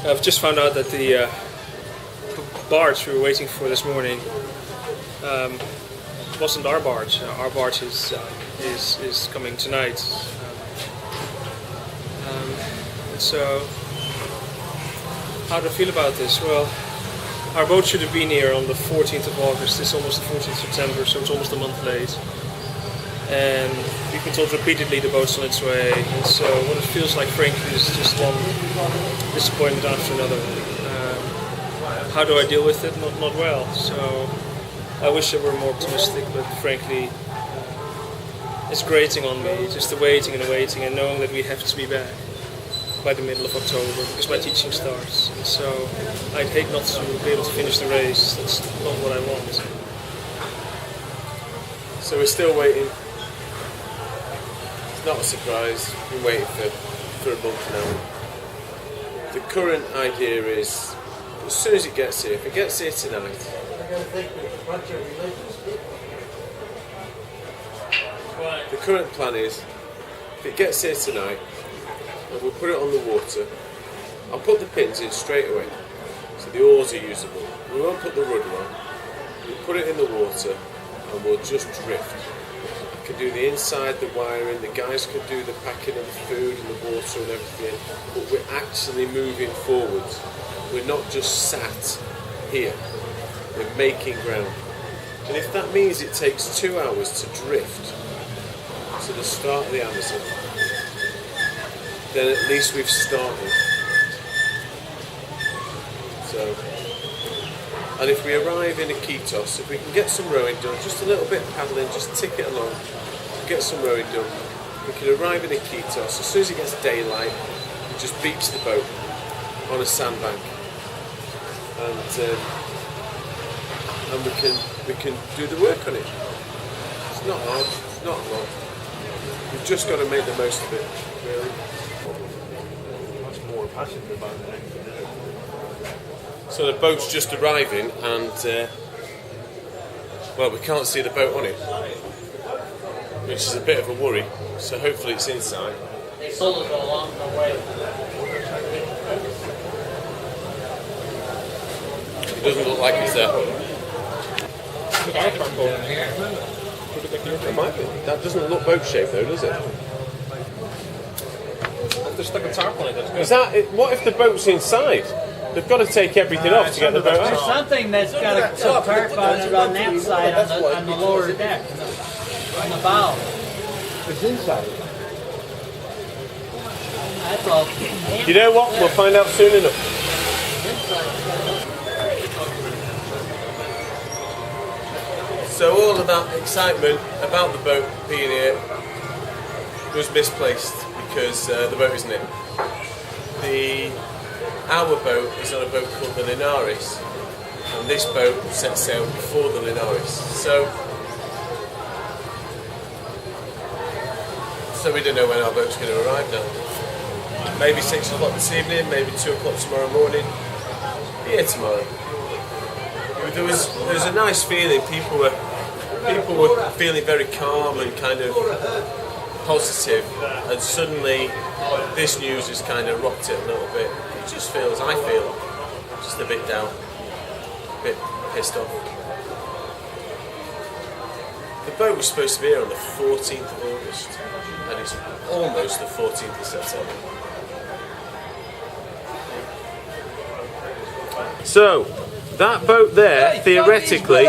I've just found out that the barge we were waiting for this morning wasn't our barge. Our barge is coming tonight. And so, how do I feel about this? Well, our boat should have been here on the 14th of August. It's almost the 14th of September, so it's almost a month late. And we've been told repeatedly the boat's on its way. And so what it feels like, frankly, is just one disappointment after another. How do I deal with it? Not well. So I wish I were more optimistic, but frankly, it's grating on me. Just the waiting and the waiting, and knowing that we have to be back by the middle of October because my teaching starts. And so I'd hate not to be able to finish the race. That's not what I want. So we're still waiting. It's not a surprise. We've been waiting for a month now. The current idea is, as soon as it gets here, if it gets here tonight, the current plan is, if it gets here tonight, we'll put it on the water. I'll put the pins in straight away, so the oars are usable. We won't put the rudder on. We'll put it in the water, and we'll just drift. I can do the inside, the wiring, the guys can do the packing of the food and the water and everything, but we're actually moving forwards. We're not just sat here, we're making ground. And if that means it takes 2 hours to drift to the start of the Amazon, then at least we've started. So, and if we arrive in Iquitos, if we can get some rowing done, just a little bit of paddling, just tick it along, get some rowing done, we can arrive in Iquitos. As soon as it gets daylight, we just beach the boat on a sandbank, and we can do the work on it. It's not hard, it's not a lot. We've just got to make the most of it, really. Much more passionate about it. So the boat's just arriving, and well, we can't see the boat on it, which is a bit of a worry. So hopefully it's inside. They sold it along the way. It doesn't look like it's there. It might be. That doesn't look boat shaped though, does it? There's stuck a tarp on it. Is that it? What if the boat's inside? They've got to take everything off to get the boat There's out. something that's got a tarp on it on that side, on the lower deck, on the bow. It's inside. That's all. You know what? We'll find out soon enough. So all of that excitement about the boat being here was misplaced because the boat isn't in. Our boat is on a boat called the Linares, and this boat set sail before the Linares. So we don't know when our boat's going to arrive now. Maybe 6 o'clock this evening, maybe 2 o'clock tomorrow morning. Be here tomorrow. There was a nice feeling. People were feeling very calm and kind of positive, and suddenly this news has kind of rocked it a little bit. It just feels, I feel, just a bit down, a bit pissed off. The boat was supposed to be here on the 14th of August, and it's almost the 14th of September. So, that boat there, theoretically,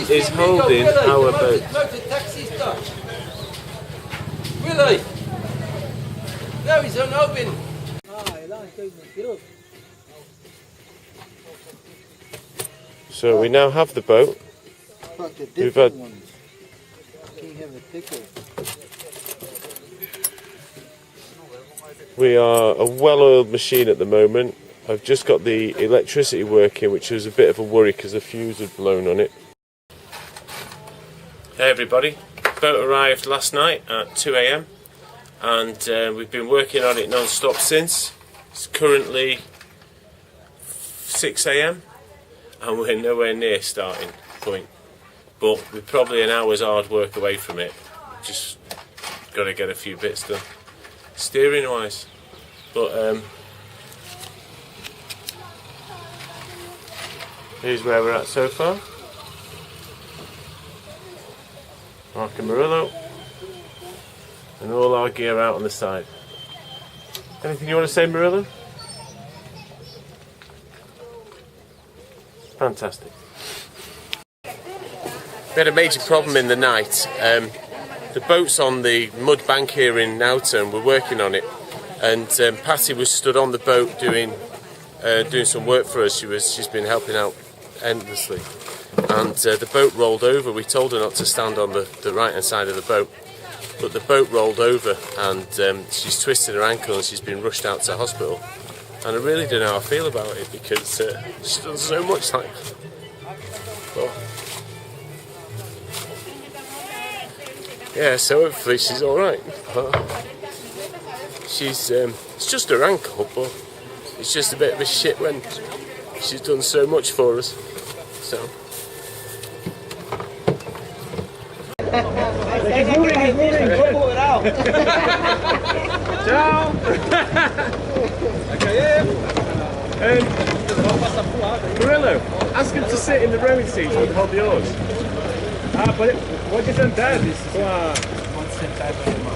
is holding our boat. Willie! No, he's unopened. So we now have the boat. We've had we are a well-oiled machine at the moment. I've just got the electricity working, which was a bit of a worry because the fuse had blown on it. Hey everybody, boat arrived last night at 2 AM and we've been working on it non-stop since. It's currently 6 AM and we're nowhere near starting point, but we're probably an hour's hard work away from it. Just got to get a few bits done. Steering wise, But here's where we're at so far. Mark and Murillo, and all our gear out on the side. Anything you want to say, Murillo? Fantastic. We had a major problem in the night. The boat's on the mud bank here in Naughton. We're working on it, and Patty was stood on the boat doing some work for us. She's been helping out endlessly, and the boat rolled over. We told her not to stand on the right hand side of the boat, but the boat rolled over, and she's twisted her ankle and she's been rushed out to hospital. And I really don't know how I feel about it, because she's done so much. But yeah, so hopefully she's all right. It's just her ankle, but it's just a bit of a shit when she's done so much for us. So. He's moving, go pull it out. Ciao! Murillo, ask him to sit in the rowing seat and hold the oars. Pode sentar. Pode sentar para irmão.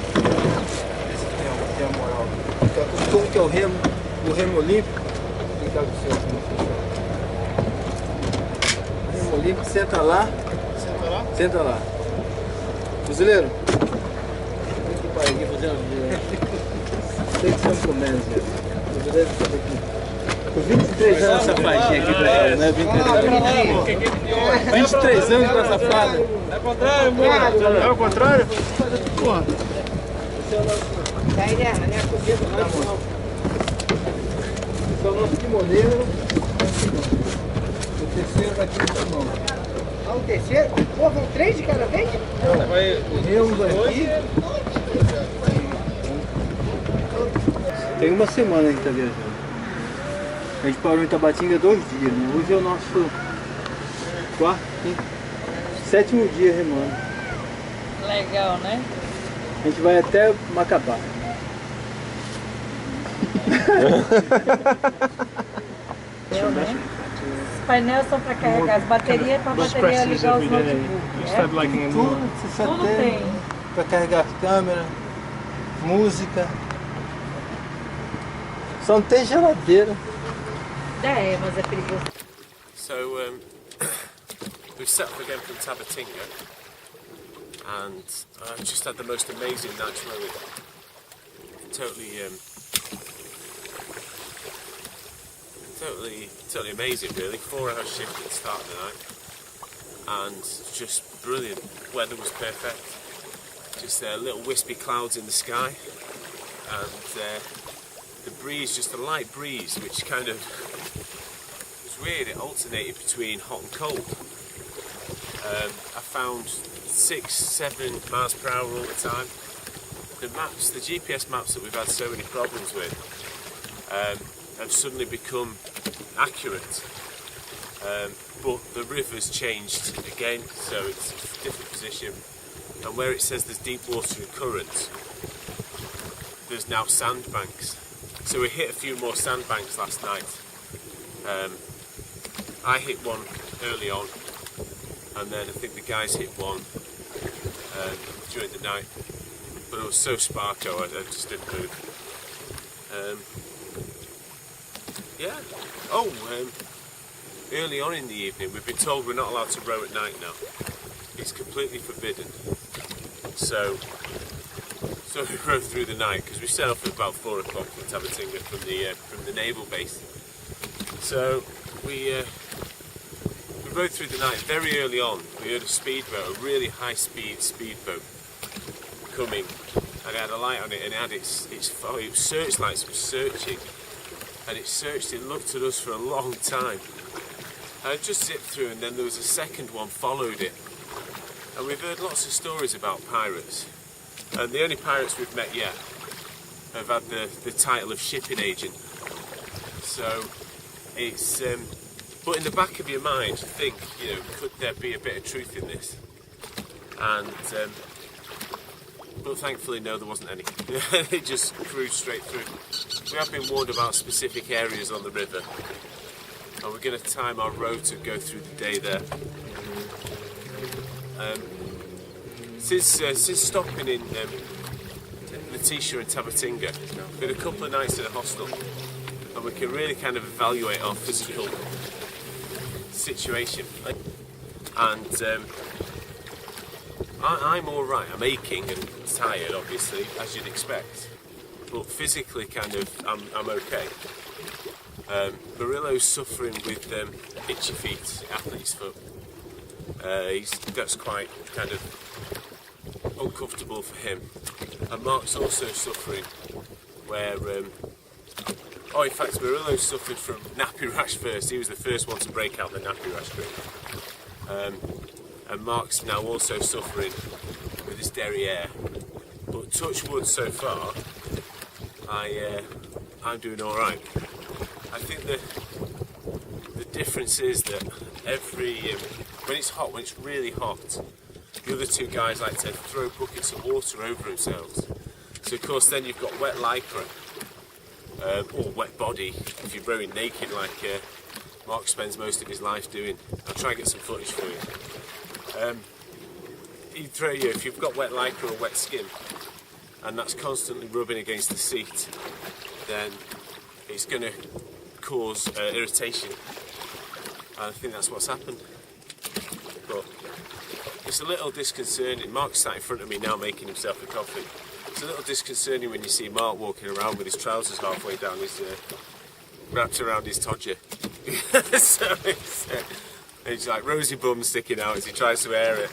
Esse tem a moral. Como que é o remo olímpico? Fica com o seu remo olímpico, senta lá. Senta lá? Senta lá. Fuzileiro? Vem aqui para aqui fazer uma tem que ser um comércio. Fuzileiro fica aqui. Com 23 anos essa fadinha aqui pra ela, né? 23 anos com essa fada. É o contrário, mano. É o contrário? Porra. Esse é o nosso timoneiro. O terceiro vai aqui na mão. Ah, o terceiro? Pô, vão 3 de cada vez? Remos aqui. Tem uma semana que a gente tá viajando. A gente parou em Tabatinga 2 dias, né? Hoje é o nosso quarto, sétimo dia remando. Legal, né? A gente vai até Macapá. Os painéis são para carregar as baterias, para a bateria ligar os notebooks. Tudo tem. Para carregar a câmera, música. Só não tem geladeira. É, mas é perigoso. So we've set up again from Tabatinga, and I've just had the most amazing night's rowing. Totally amazing, really. 4-hour shift at the start of the night, and just brilliant. Weather was perfect. Just little wispy clouds in the sky, and the breeze, just a light breeze, which kind of was weird. It alternated between hot and cold. I found 6-7 miles per hour all the time. The GPS maps that we've had so many problems with, have suddenly become accurate. But the river's changed again, so it's a different position. And where it says there's deep water and currents, there's now sandbanks. So we hit a few more sandbanks last night. I hit one early on, and then I think the guys hit one during the night. But it was so sparko, I just didn't move. Early on in the evening, we've been told we're not allowed to row at night now. It's completely forbidden. So we rowed through the night, because we set off at about 4 o'clock from Tabatinga from the naval base. So we rowed through the night. Very early on, we heard a speedboat, a really high-speed speedboat coming, and it had a light on it, and it had its searchlights were searching, and it looked at us for a long time. I just zipped through, and then there was a second one followed it. And we've heard lots of stories about pirates, and the only pirates we've met yet have had the title of shipping agent. So it's but in the back of your mind, think, could there be a bit of truth in this? And but thankfully no, there wasn't any. It just cruised straight through. We have been warned about specific areas on the river, and we're going to time our road to go through the day there. Since stopping in Letitia and Tabatinga, we've been a couple of nights in a hostel, and we can really kind of evaluate our physical situation. And I'm all right. I'm aching and tired, obviously, as you'd expect, but physically, kind of, I'm okay. Murillo's suffering with itchy feet, athlete's foot. That's quite kind of uncomfortable for him. And Mark's also suffering where, in fact, Murillo's suffered from nappy rash first. He was the first one to break out the nappy rash group. And Mark's now also suffering with his derriere. But touch wood, so far, I'm doing all right. I think the difference is that when it's hot, when it's really hot, the other two guys like to throw buckets of water over themselves. So of course then you've got wet lycra, or wet body, if you're rowing naked like Mark spends most of his life doing. I'll try and get some footage for you. If you've got wet lycra or wet skin, and that's constantly rubbing against the seat, then it's going to cause irritation. I think that's what's happened. But it's a little disconcerting. Mark's sat in front of me now making himself a coffee. It's a little disconcerting when you see Mark walking around with his trousers halfway down his, wrapped around his todger. So it's like rosy bum sticking out as he tries to air it.